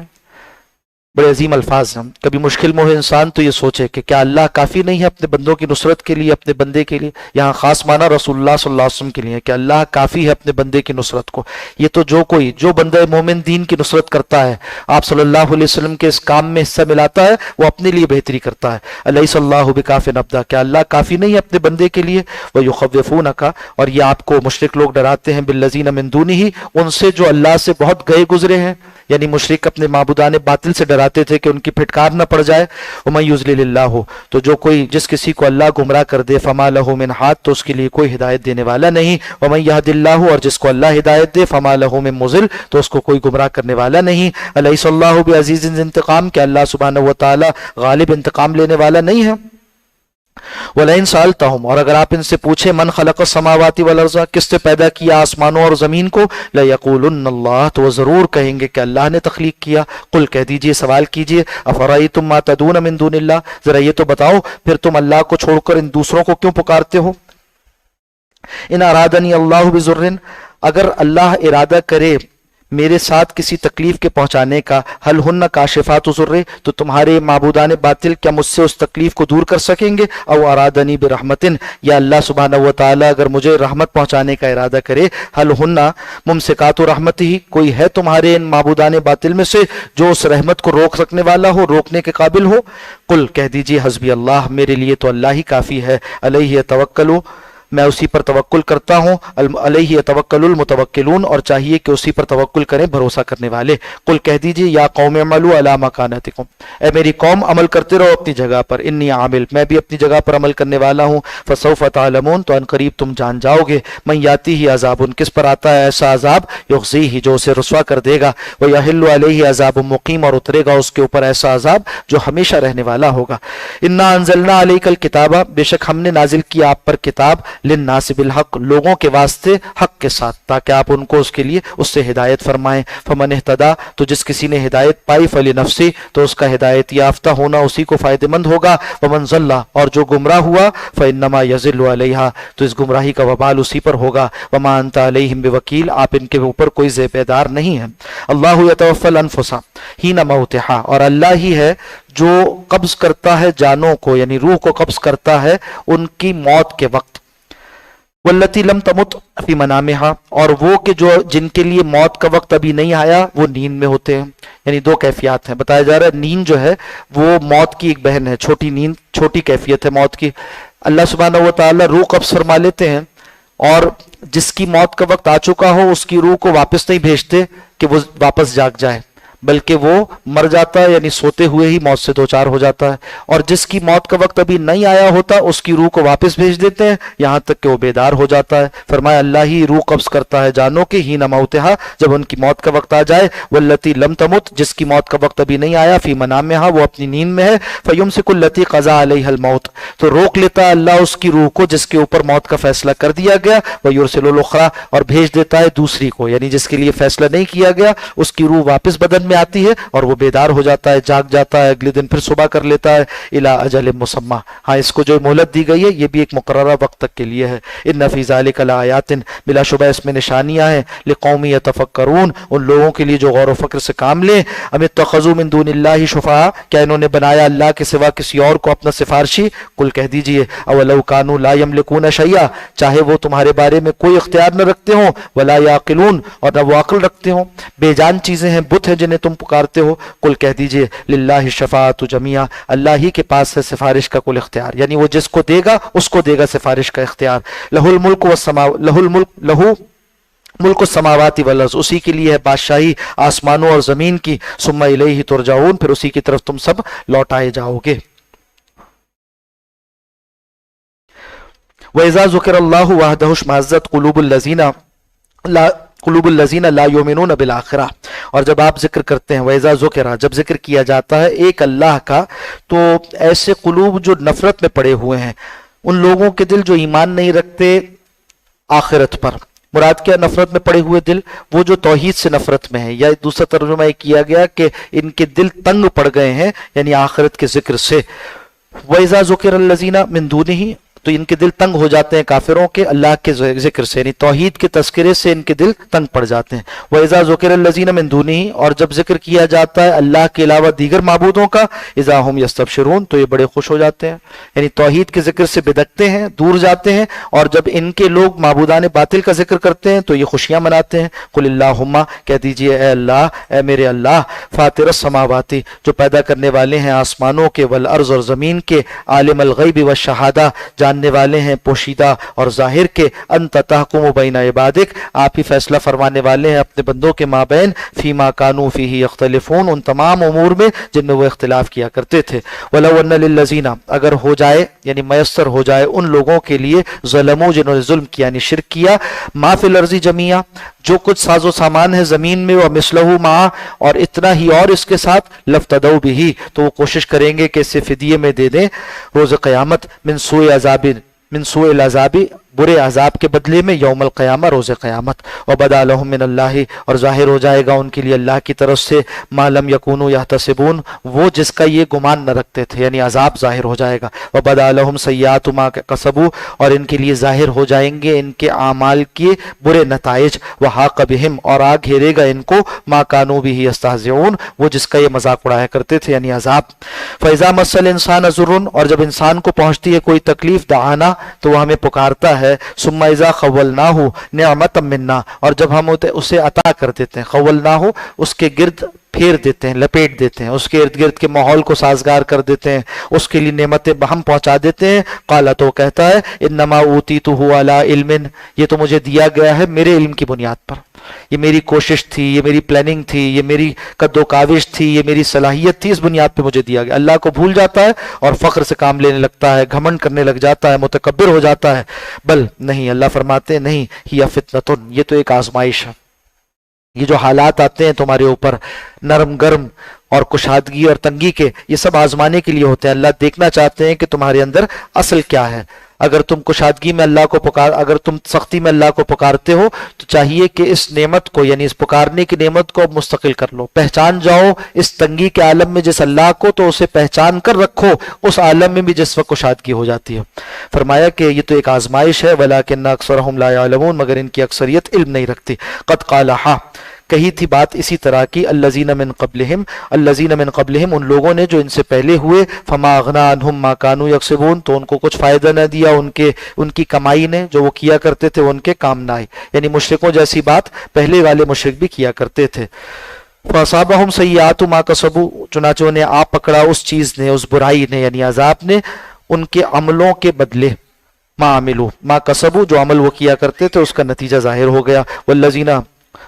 بڑے عظیم الفاظ ہیں. کبھی مشکل میں ہو انسان تو یہ سوچے کہ کیا اللہ کافی نہیں ہے اپنے بندوں کی نصرت کے لیے، اپنے بندے کے لیے. یہاں خاص معنی رسول اللہ صلی اللہ علیہ وسلم کے لیے کہ اللہ کافی ہے اپنے بندے کی نصرت کو. یہ تو جو بندہ مومن دین کی نصرت کرتا ہے، آپ صلی اللہ علیہ وسلم کے اس کام میں حصہ ملاتا ہے، وہ اپنے لیے بہتری کرتا ہے. الیس اللہ بکاف عبدہ، کیا اللہ کافی نہیں ہے اپنے بندے کے لیے. ویخوفونک، اور یہ آپ کو مشرک لوگ ڈراتے ہیں بالذین من دونہ، ان سے جو اللہ سے بہت گئے گزرے ہیں. یعنی مشرک اپنے معبودان باطل سے ڈراتے تھے کہ ان کی پھٹکار نہ پڑ جائے. ومن یضلل اللہ، تو جس کسی کو اللہ گمراہ کر دے، فما لہ من ہاد، تو اس کے لیے کوئی ہدایت دینے والا نہیں. ومن یہد اللہ، اور جس کو اللہ ہدایت دے، فما لہ من مضل، تو اس کو کوئی گمراہ کرنے والا نہیں. الیس اللہ بعزیز ذی انتقام، کہ اللہ سبحانہ و تعالی غالب انتقام لینے والا نہیں ہے. وَلَئِن سَأَلْتَهُمْ، اور اگر آپ ان سے پوچھیں من خلق السماوات والارض، کس نے پیدا کیا آسمانوں اور زمین کو، لَيَقُولُنَّ اللَّهُ، تو وہ ضرور کہیں گے کہ اللہ نے تخلیق کیا. قل، کہہ دیجئے، سوال کیجئے، أَفَرَأَيْتُم مَّا تَدْعُونَ مِن دُونِ اللَّهِ، ذرا یہ تو بتاؤ پھر تم اللہ کو چھوڑ کر ان دوسروں کو کیوں پکارتے ہو. إِنْ أَرَادَنِيَ اللَّهُ بِضُرٍّ، اگر اللہ ارادہ کرے میرے ساتھ کسی تکلیف کے پہنچانے کا، حل ہن کاشفات ضر، تو تمہارے معبودان باطل کیا مجھ سے اس تکلیف کو دور کر سکیں گے. او ارادنی برحمتن، یا اللہ سبحانہ و تعالی اگر مجھے رحمت پہنچانے کا ارادہ کرے، حل ہن ممسکات رحمت ہی، کوئی ہے تمہارے ان معبودان باطل میں سے جو اس رحمت کو روک سکنے والا ہو، روکنے کے قابل ہو. قل، کہہ دیجیے، حسبی اللہ، میرے لیے تو اللہ ہی کافی ہے. علیہ توکلوا، میں اسی پر توکل کرتا ہوں. علیہ یتوکل المتوکلون، اور چاہیے کہ اسی پر توکل کریں بھروسہ کرنے والے. قل، کہہ دیجئے، یا قوم اعملوا علی مکانتکم، اے میری قوم عمل کرتے رہو اپنی جگہ پر. انی عامل، میں بھی اپنی جگہ پر عمل کرنے والا ہوں. فسوف تعلمون، تو ان قریب تم جان جاؤ گے. من یاتیہ عذاب، کس پر آتا ہے ایسا عذاب، یخزیہ، جو اسے رسوا کر دے گا. ویحل علیہ عذاب مقیم، اور اترے گا اس کے اوپر ایسا عذاب جو ہمیشہ رہنے والا ہوگا. انا انزلنا علیک الکتاب، بے شک ہم نے نازل کیا آپ پر کتاب، للناس بالحق، لوگوں کے واسطے حق کے ساتھ، تاکہ آپ ان کو اس کے لیے اس سے ہدایت فرمائیں. فمن اہتدی، تو جس کسی نے ہدایت پائی، فلنفسی، تو اس کا ہدایت یافتہ ہونا اسی کو فائدہ مند ہوگا. ومن ضل، اور جو گمراہ ہوا، فانما یضل علیہا، تو اس گمراہی کا وبال اسی پر ہوگا. وما انت علیہم بوکیل، آپ ان کے اوپر کوئی ذمہ دار نہیں ہے. اللہ یتوفی الانفس حین موتہا، اور اللہ ہی ہے جو قبض کرتا ہے جانوں کو، یعنی روح کو قبض کرتا ہے ان کی موت کے وقت. واللتی لم تمت فی منامہا، اور وہ کہ جو جن کے لیے موت کا وقت ابھی نہیں آیا وہ نیند میں ہوتے ہیں. یعنی دو کیفیات ہیں بتایا جا رہا ہے. نیند جو ہے وہ موت کی ایک بہن ہے، چھوٹی نیند، چھوٹی کیفیت ہے موت کی. اللہ سبحانہ و تعالی روح قبض فرما لیتے ہیں، اور جس کی موت کا وقت آ چکا ہو اس کی روح کو واپس نہیں بھیجتے کہ وہ واپس جاگ جائے، بلکہ وہ مر جاتا ہے، یعنی سوتے ہوئے ہی موت سے دوچار ہو جاتا ہے. اور جس کی موت کا وقت ابھی نہیں آیا ہوتا اس کی روح کو واپس بھیج دیتے ہیں یہاں تک کہ وہ بیدار ہو جاتا ہے. فرمایا اللہ ہی روح قبض کرتا ہے جانوں کے، حین موتہا، جب ان کی موت کا وقت آ جائے. واللتی لم تمت، جس کی موت کا وقت ابھی نہیں آیا، فی منامہا، وہ اپنی نیند میں ہے. فیمسک التی قضا علیہ الموت، تو روک لیتا ہے اللہ اس کی روح کو جس کے اوپر موت کا فیصلہ کر دیا گیا. ویرسل الاخری، اور بھیج دیتا ہے دوسری کو، یعنی جس کے لیے فیصلہ نہیں کیا گیا اس کی روح واپس بدن میں آتی ہے اور وہ بیدار ہو جاتا ہے، جاگ جاتا ہے، اگلے دن پھر صبح کر لیتا ہے. الی اجل مسمی، ہاں اس کو جو مہلت دی گئی ہے یہ بھی ایک مقررہ وقت تک کے لیے ہے. ان فی ذلک لآیات، بلا شبہ اس میں نشانیاں ہیں. لقوم یتفکرون، ان لوگوں کے لیے جو غور و فکر سے کام لیں. ام اتخذوا من دون اللہ شفعاء، کیا انہوں نے بنایا اللہ کے سوا کسی اور کو اپنا سفارشی. قل، کہہ دیجئے، اولو کانوا لا یملکون شیئا، چاہے وہ تمہارے بارے میں کوئی اختیار نہ رکھتے ہوں، ولا یعقلون، اور نہ وہ عقل رکھتے ہوں، بے جان چیزیں ہیں، بت ہیں جنہیں تم پکارتے ہو. قل، کہہ دیجئے، للہ الشفاعۃ جمیعا، اللہ ہی کے پاس ہے سفارش کا کل اختیار، یعنی وہ جس کو دے گا اس کو دے گا سفارش کا اختیار. لہ الملک ملک السماوات والارض، اسی کے لیے ہے بادشاہی آسمانوں اور زمین کی. ثم الیہ ترجعون، پھر اسی کی طرف تم سب لوٹائے جاؤ گے. وَإِذَا ذُكِرَ اللَّهُ وَحْدَهُ اشْمَأَزَّتْ قلوب الذین لا یؤمنون بالآخرہ، اور جب آپ ذکر کرتے ہیں وَإِذَا ذُكِرَ، جب ذکر کیا جاتا ہے ایک اللہ کا، تو ایسے قلوب جو نفرت میں پڑے ہوئے ہیں، ان لوگوں کے دل جو ایمان نہیں رکھتے آخرت پر. مراد کیا نفرت میں پڑے ہوئے دل؟ وہ جو توحید سے نفرت میں ہے، یا دوسرا ترجمہ یہ کیا گیا کہ ان کے دل تنگ پڑ گئے ہیں، یعنی آخرت کے ذکر سے. وَإِذَا ذُكِرَ الَّذِينَ مِن دُونِهِ، تو ان کے دل تنگ ہو جاتے ہیں کافروں کے اللہ کے ذکر سے، یعنی توحید کے تذکرے سے ان کے دل تنگ پڑ جاتے ہیں۔ وَإِذَا ذُكِرَ الَّذِينَ مِن دُونِهِ، اور جب ذکر کیا جاتا ہے اللہ کے علاوہ دیگر معبودوں کا، اِذَا هُمْ يَسْتَبْشِرُونَ، تو یہ بڑے خوش ہو جاتے ہیں، یعنی توحید کے ذکر سے بدکتے ہیں، دور جاتے ہیں، اور جب ان کے لوگ معبودان باطل کا ذکر کرتے ہیں تو یہ خوشیاں مناتے ہیں۔ قُلِ اللَّهُمَّ، کہہ دیجئے اے اللہ، اے میرے اللہ، فاطر السماوات، جو پیدا کرنے والے ہیں آسمانوں کے، والارض، اور زمین کے، عالم الغیب والشہادہ، جاننے والے ہیں پوشیدہ اور ظاہر کے، انت تحکم بین عبادک، آپ ہی فیصلہ فرمانے والے ہیں اپنے بندوں کے مابین، فیما کانوا فیہ یختلفون، ان تمام امور میں جن میں وہ اختلاف کیا کرتے تھے۔ ولو ان للذین، اگر ہو جائے یعنی میسر ہو جائے ان لوگوں کے لیے، ظلموا، جنہوں نے ظلم کیا یعنی شرک کیا، ما فی الارض جمیعا، جو کچھ ساز و سامان ہے زمین میں، ومثلہ معہ، اور اتنا ہی اور اس کے ساتھ، لفتدوا بہ، تو وہ کوشش کریں گے کہ اسے فدیے میں دے دیں روز قیامت، من سوء العذاب، برے عذاب کے بدلے میں، یوم القیامہ، روز قیامت۔ وبدا لہم من اللہ، اور ظاہر ہو جائے گا ان کے لیے اللہ کی طرف سے، ما لم یکونوا یحتسبون، وہ جس کا یہ گمان نہ رکھتے تھے، یعنی عذاب ظاہر ہو جائے گا۔ وبدا لہم سیئات ما کسبوا، اور ان کے لیے ظاہر ہو جائیں گے ان کے اعمال کے برے نتائج۔ وحاق بہم، اور آ گھیرے گا ان کو، ما کانوا بہ یستہزئون، وہ جس کا یہ مذاق اڑایا کرتے تھے، یعنی عذاب۔ فاذا مس الانسان ضر، اور جب انسان کو پہنچتی ہے کوئی تکلیف، دعانا، تو وہ ہمیں پکارتا ہے، ثم اذا خولناہ نعمتا منا، اور جب ہم اسے عطا کر دیتے ہیں، خولناہ، اس کے گرد پھیر دیتے ہیں، لپیٹ دیتے ہیں، اس کے ارد گرد کے ماحول کو سازگار کر دیتے ہیں، اس کے لیے نعمتیں ہم پہنچا دیتے ہیں، قال، تو کہتا ہے، انما اوتیتہ علی علم، یہ تو مجھے دیا گیا ہے میرے علم کی بنیاد پر، یہ میری کوشش تھی، یہ میری پلاننگ تھی، یہ میری قد و کاوش تھی، یہ میری صلاحیت تھی، اس بنیاد پہ مجھے دیا گیا۔ اللہ کو بھول جاتا ہے اور فخر سے کام لینے لگتا ہے، گھمنڈ کرنے لگ جاتا ہے، متکبر ہو جاتا ہے۔ بل نہیں، اللہ فرماتے ہیں نہیں، ہی فتنۃ، یہ تو ایک آزمائش ہے، یہ جو حالات آتے ہیں تمہارے اوپر، نرم گرم اور کشادگی اور تنگی کے، یہ سب آزمانے کے لیے ہوتے ہیں۔ اللہ دیکھنا چاہتے ہیں کہ تمہارے اندر اصل کیا ہے۔ اگر تم کشادگی میں اللہ کو اگر تم سختی میں اللہ کو پکارتے ہو تو چاہیے کہ اس نعمت کو، یعنی اس پکارنے کی نعمت کو اب مستقل کر لو، پہچان جاؤ اس تنگی کے عالم میں جس اللہ کو، تو اسے پہچان کر رکھو اس عالم میں بھی جس وقت کشادگی ہو جاتی ہے۔ فرمایا کہ یہ تو ایک آزمائش ہے، ولیکن اکثرہم لا یعلمون، مگر ان کی اکثریت علم نہیں رکھتی۔ قد قالھا، کہی تھی بات اسی طرح کی، الذین من قبلہم، ان لوگوں نے جو ان سے پہلے ہوئے، فما اغنی عنہم ما کانوا یکسبون، تو ان کو کچھ فائدہ نہ دیا ان کی کمائی نے، جو وہ کیا کرتے تھے وہ ان کے کام نہ آئی، یعنی مشرکوں جیسی بات پہلے والے مشرک بھی کیا کرتے تھے۔ فاصابہم سیئات ما کسبوا، چنانچہ انہیں آ پکڑا اس چیز نے، اس برائی نے، یعنی عذاب نے، ان کے عملوں کے بدلے، ما عملوا ما کسبوا، جو عمل وہ کیا کرتے تھے اس کا نتیجہ ظاہر ہو گیا۔ والذین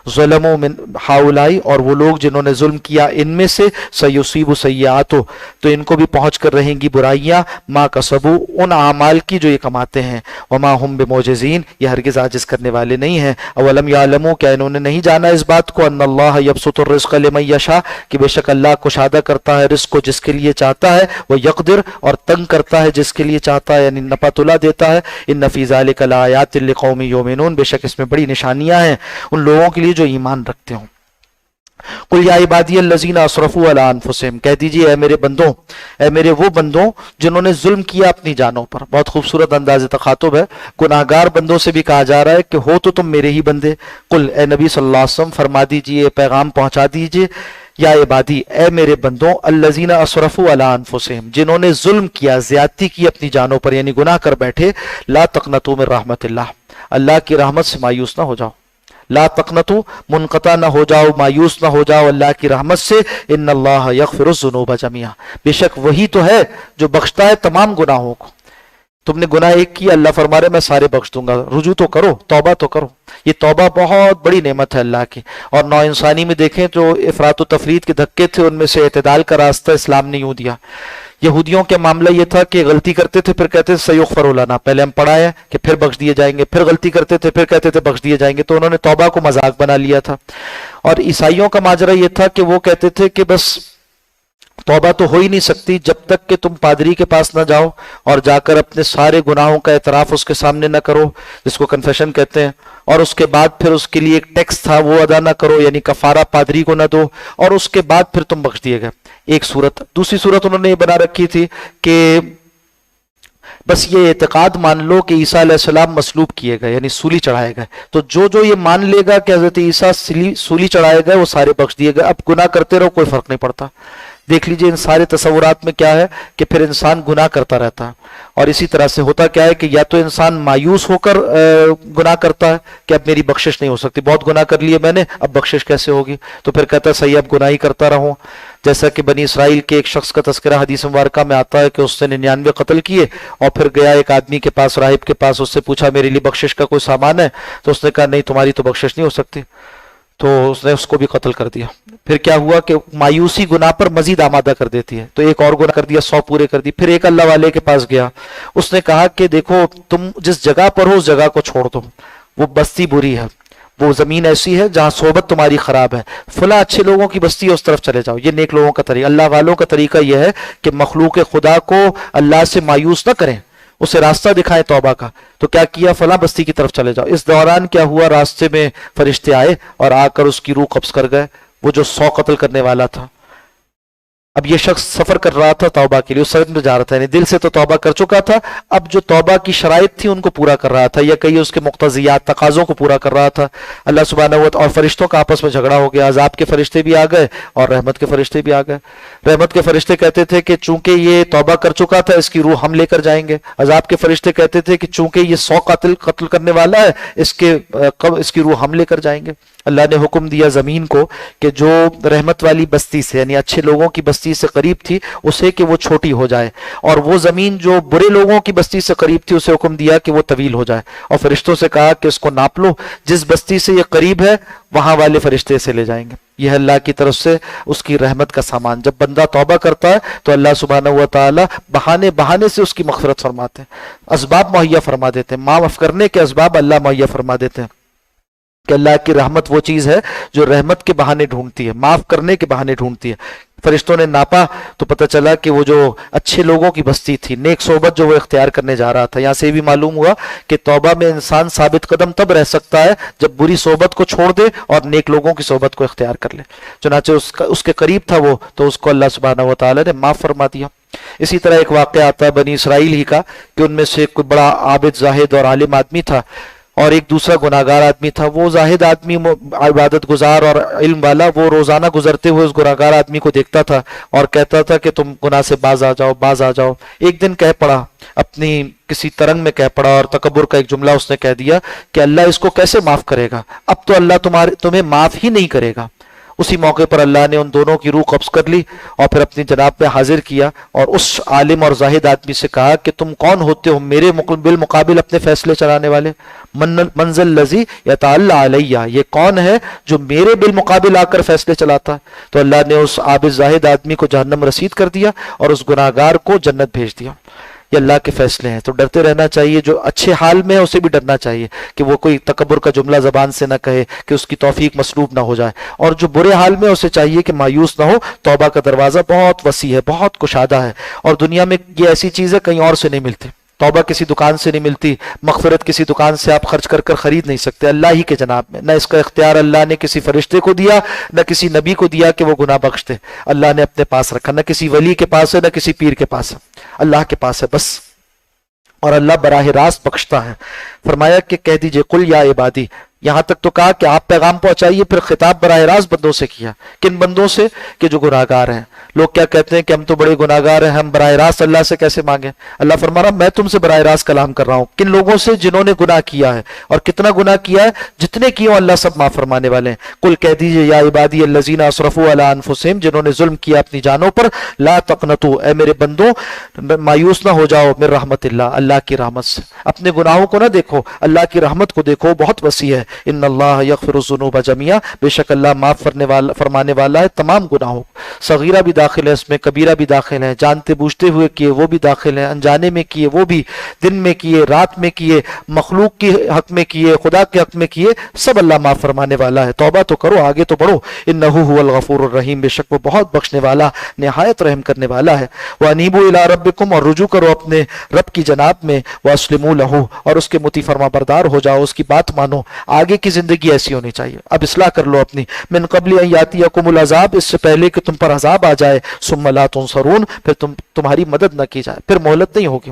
ظلموا من ہؤلاء، اور وہ لوگ جنہوں نے ظلم کیا ان میں سے، سیصیب سیئات، تو ان کو بھی پہنچ کر رہیں گی برائیاں، ما کسبوا، ان اعمال کی جو یہ کماتے ہیں، وما ہم بمعجزین، یہ ہرگز عاجز کرنے والے نہیں ہیں۔ اولم یعلموا، کیا انہوں نے نہیں جانا اس بات کو، ان اللہ یبسط الرزق لمن یشاء، کہ بے شک اللہ کشادہ کرتا ہے رزق کو جس کے لیے چاہتا ہے، وہ یقدر، اور تنگ کرتا ہے جس کے لیے چاہتا ہے، یعنی نپا تلا دیتا ہے۔ ان فی ذلک لآیات لقوم یؤمنون، بے شک اس میں بڑی نشانیاں ہیں ان لوگوں کے لیے جو ایمان رکھتے ہوں۔ قل یا عبادی الذین اسرفوا علی انفسہم، کہہ دیجئے اے میرے بندوں، اے میرے وہ بندوں جنہوں نے ظلم کیا اپنی جانوں پر۔ بہت خوبصورت انداز تخاطب ہے، گناہگار بندوں سے بھی کہا جا رہا ہے کہ ہو تو تم میرے ہی بندے۔ قل، اے نبی صلی اللہ علیہ وسلم فرما دیجئے، پیغام پہنچا دیجئے، یا عبادی، اے میرے بندوں، الذین اسرفوا علی انفسہم، جنہوں نے ظلم کیا، زیادتی کی اپنی جانوں پر، یعنی گناہ کر بیٹھے، لا تقنطوا من رحمت اللہ کی رحمت سے مایوس نہ ہو جاؤ، لا تقنطوا، منقطع نہ ہو جاؤ، مایوس نہ ہو جاؤ اللہ کی رحمت سے، ان اللہ یغفر الذنوب جميعا، بے شک وہی تو ہے جو بخشتا ہے تمام گناہوں کو۔ تم نے گناہ ایک کیا، اللہ فرما رہے میں سارے بخش دوں گا، رجوع تو کرو، توبہ تو کرو۔ یہ توبہ بہت بڑی نعمت ہے اللہ کی، اور نوع انسانی میں دیکھیں جو افراط و تفرید کے دھکے تھے ان میں سے اعتدال کا راستہ اسلام نے یوں دیا۔ یہودیوں کے معاملہ یہ تھا کہ غلطی کرتے تھے پھر کہتے تھے سیغفر لنا، پہلے ہم پڑھائے کہ پھر بخش دیے جائیں گے، پھر غلطی کرتے تھے پھر کہتے تھے بخش دیے جائیں گے، تو انہوں نے توبہ کو مذاق بنا لیا تھا۔ اور عیسائیوں کا ماجرا یہ تھا کہ وہ کہتے تھے کہ بس توبہ تو ہو ہی نہیں سکتی جب تک کہ تم پادری کے پاس نہ جاؤ اور جا کر اپنے سارے گناہوں کا اعتراف اس کے سامنے نہ کرو، جس کو کنفیشن کہتے ہیں، اور اس کے بعد پھر اس کے لیے ایک ٹیکس تھا وہ ادا نہ کرو، یعنی کفارہ پادری کو نہ دو، اور اس کے بعد پھر تم بخش دیے گئے۔ ایک صورت۔ دوسری صورت انہوں نے یہ بنا رکھی تھی کہ بس یہ اعتقاد مان لو کہ عیسیٰ علیہ السلام مصلوب کیے گئے یعنی سولی چڑھائے گئے، تو جو یہ مان لے گا کہ حضرت عیسیٰ سولی چڑھائے گئے وہ سارے بخش دیے گئے، اب گناہ کرتے رہو کوئی فرق نہیں پڑتا۔ دیکھ لیجئے ان سارے تصورات میں کیا ہے کہ پھر انسان گناہ کرتا رہتا ہے، اور اسی طرح سے ہوتا کیا ہے کہ یا تو انسان مایوس ہو کر گناہ کرتا ہے کہ اب میری بخشش نہیں ہو سکتی، بہت گناہ کر لیے میں نے، اب بخشش کیسے ہوگی، تو پھر کہتا ہے صحیح اب گناہ ہی کرتا رہوں۔ جیسا کہ بنی اسرائیل کے ایک شخص کا تذکرہ حدیث مبارکہ میں آتا ہے کہ اس نے 99 قتل کیے، اور پھر گیا ایک آدمی کے پاس، راہب کے پاس، اس سے پوچھا میرے لیے بخشش کا کوئی سامان ہے، تو اس نے کہا نہیں تمہاری تو بخشش نہیں ہو سکتی، تو اس نے اس کو بھی قتل کر دیا۔ پھر کیا ہوا کہ مایوسی گناہ پر مزید آمادہ کر دیتی ہے، تو ایک اور گناہ کر دیا، 100 پورے کر دی۔ پھر ایک اللہ والے کے پاس گیا، اس نے کہا کہ دیکھو تم جس جگہ پر ہو اس جگہ کو چھوڑ دو، وہ بستی بری ہے، وہ زمین ایسی ہے جہاں صحبت تمہاری خراب ہے، فلاں اچھے لوگوں کی بستی ہے اس طرف چلے جاؤ۔ یہ نیک لوگوں کا طریقہ، اللہ والوں کا طریقہ یہ ہے کہ مخلوق خدا کو اللہ سے مایوس نہ کریں، اسے راستہ دکھائیں توبہ کا۔ تو کیا کیا، فلاں بستی کی طرف چلے جاؤ۔ اس دوران کیا ہوا، راستے میں فرشتے آئے اور آ کر اس کی روح قبض کر گئے، وہ جو 100 قتل کرنے والا تھا۔ اب یہ شخص سفر کر رہا تھا توبہ کے لیے، اس سڑک میں جا رہا تھا، یعنی دل سے تو توبہ کر چکا تھا، اب جو توبہ کی شرائط تھی ان کو پورا کر رہا تھا، یا کئی اس کے مقتضیات تقاضوں کو پورا کر رہا تھا۔ اللہ سبحانہ و تعالیٰ اور فرشتوں کا آپس میں جھگڑا ہو گیا، عذاب کے فرشتے بھی آ گئے اور رحمت کے فرشتے بھی آ گئے۔ رحمت کے فرشتے کہتے تھے کہ چونکہ یہ توبہ کر چکا تھا اس کی روح ہم لے کر جائیں گے، عذاب کے فرشتے کہتے تھے کہ چونکہ یہ 100 قتل کرنے والا ہے اس کی روح ہم لے کر جائیں گے۔ اللہ نے حکم دیا زمین کو کہ جو رحمت والی بستی سے یعنی اچھے لوگوں کی بستی سے قریب تھی اسے کہ وہ چھوٹی ہو جائے، اور وہ زمین جو برے لوگوں کی بستی سے قریب تھی اسے حکم دیا کہ وہ طویل ہو جائے، اور فرشتوں سے کہا کہ اس کو ناپ لو، جس بستی سے یہ قریب ہے وہاں والے فرشتے اسے لے جائیں گے۔ یہ اللہ کی طرف سے اس کی رحمت کا سامان۔ جب بندہ توبہ کرتا ہے تو اللہ سبحانہ و تعالی بہانے سے اس کی مغفرت فرماتے ہیں، اسباب مہیا فرما دیتے ہیں، معاف کرنے کے اسباب اللہ مہیا فرما دیتے ہیں، کہ اللہ کی رحمت وہ چیز ہے جو رحمت کے بہانے ڈھونڈتی ہے، معاف کرنے کے بہانے ڈھونڈتی ہے۔ فرشتوں نے ناپا تو پتہ چلا کہ وہ جو اچھے لوگوں کی بستی تھی، نیک صحبت جو وہ اختیار کرنے جا رہا تھا۔ یہاں سے بھی معلوم ہوا کہ توبہ میں انسان ثابت قدم تب رہ سکتا ہے جب بری صحبت کو چھوڑ دے اور نیک لوگوں کی صحبت کو اختیار کر لے۔ چنانچہ اس کے قریب تھا وہ، تو اس کو اللہ سبحانہ و تعالی نے معاف فرما دیا۔ اسی طرح ایک واقعہ آتا ہے بنی اسرائیل ہی کا کہ ان میں سے کوئی بڑا عابد زاہد اور عالم آدمی تھا، اور ایک دوسرا گناہگار آدمی تھا۔ وہ زاہد آدمی عبادت گزار اور علم والا، وہ روزانہ گزرتے ہوئے اس گناہگار آدمی کو دیکھتا تھا اور کہتا تھا کہ تم گناہ سے باز آ جاؤ، باز آ جاؤ۔ ایک دن کہہ پڑا، اپنی کسی ترنگ میں کہہ پڑا اور تکبر کا ایک جملہ اس نے کہہ دیا کہ اللہ اس کو کیسے معاف کرے گا، اب تو اللہ تمہیں معاف ہی نہیں کرے گا۔ اسی موقع پر اللہ نے ان دونوں کی روح قبض کر لی اور پھر اپنی جناب میں حاضر کیا، اور اس عالم اور زاہد آدمی سے کہا کہ تم کون ہوتے ہو میرے بالمقابل اپنے فیصلے چلانے والے؟ منزل لذی یتعلی علیہ، یہ کون ہے جو میرے بالمقابل آ کر فیصلے چلاتا ہے؟ تو اللہ نے اس عابد زاہد آدمی کو جہنم رسید کر دیا اور اس گناہگار کو جنت بھیج دیا۔ یہ اللہ کے فیصلے ہیں، تو ڈرتے رہنا چاہیے۔ جو اچھے حال میں ہے اسے بھی ڈرنا چاہیے کہ وہ کوئی تکبر کا جملہ زبان سے نہ کہے، کہ اس کی توفیق مسلوب نہ ہو جائے، اور جو برے حال میں اسے چاہیے کہ مایوس نہ ہو۔ توبہ کا دروازہ بہت وسیع ہے، بہت کشادہ ہے، اور دنیا میں یہ ایسی چیز ہے کہیں اور سے نہیں ملتی۔ توبہ کسی دکان سے نہیں ملتی، مغفرت کسی دکان سے آپ خرچ کر خرید نہیں سکتے، اللہ ہی کے جناب میں۔ نہ اس کا اختیار اللہ نے کسی فرشتے کو دیا، نہ کسی نبی کو دیا کہ وہ گناہ بخش دے، اللہ نے اپنے پاس رکھا۔ نہ کسی ولی کے پاس ہے، نہ کسی پیر کے پاس ہے، اللہ کے پاس ہے بس، اور اللہ براہ راست بخشتا ہے۔ فرمایا کہ کہہ دیجئے قل یا عبادی، یہاں تک تو کہا کہ آپ پیغام پہنچائیے، پھر خطاب براہ راست بندوں سے کیا۔ کن بندوں سے؟ کہ جو گناہگار ہیں۔ لوگ کیا کہتے ہیں کہ ہم تو بڑے گناہگار ہیں، ہم براہ راست اللہ سے کیسے مانگیں؟ اللہ فرما رہا میں تم سے براہ راست کلام کر رہا ہوں۔ کن لوگوں سے؟ جنہوں نے گناہ کیا ہے، اور کتنا گناہ کیا ہے؟ جتنے کیے اللہ سب معاف فرمانے والے ہیں۔ قل کہہ دیجئے یا عبادی الذین اسرفوا علی انفسہم، جنہوں نے ظلم کیا اپنی جانوں پر، لا تقنطوا، اے میرے بندوں مایوس نہ ہو جاؤ من رحمت اللہ، اللہ کی رحمت سے۔ اپنے گناہوں کو نہ دیکھو، اللہ کی رحمت کو دیکھو، بہت وسیع ہے۔ ان اللہ یغفر الذنوب جميعا، بے شک اللہ معاف فرمانے والا ہے تمام گناہوں، صغیرہ بھی داخل ہے اس میں، کبیرہ بھی داخل ہے، جانتے بوجھتے ہوئے کیے وہ بھی داخل ہے، انجانے میں کیے وہ بھی، دن میں کیے رات میں کیے، مخلوق کے حق میں کیے خدا کے حق میں کیے، سب اللہ معاف فرمانے والا ہے۔ توبہ تو کرو، آگے تو بڑھو۔ انہ هو الغفور الرحیم، بے شک وہ بہت بخشنے والا نہایت رحم کرنے والا ہے۔ وانیبوا الی ربکم، اور رجوع کرو اپنے رب کی جناب میں، واسلموا لہ، اور اس کے مطیع فرما بردار ہو جاؤ، اس کی بات مانو۔ آگے کی زندگی ایسی ہونی چاہیے، اب اصلاح کر لو اپنی۔ من قبل ان یاتیکم العذاب، اس سے پہلے کہ تم پر عذاب آ جائے، ثم لا تنصرون، پھر تمہاری مدد نہ کی جائے، پھر مہلت نہیں ہوگی۔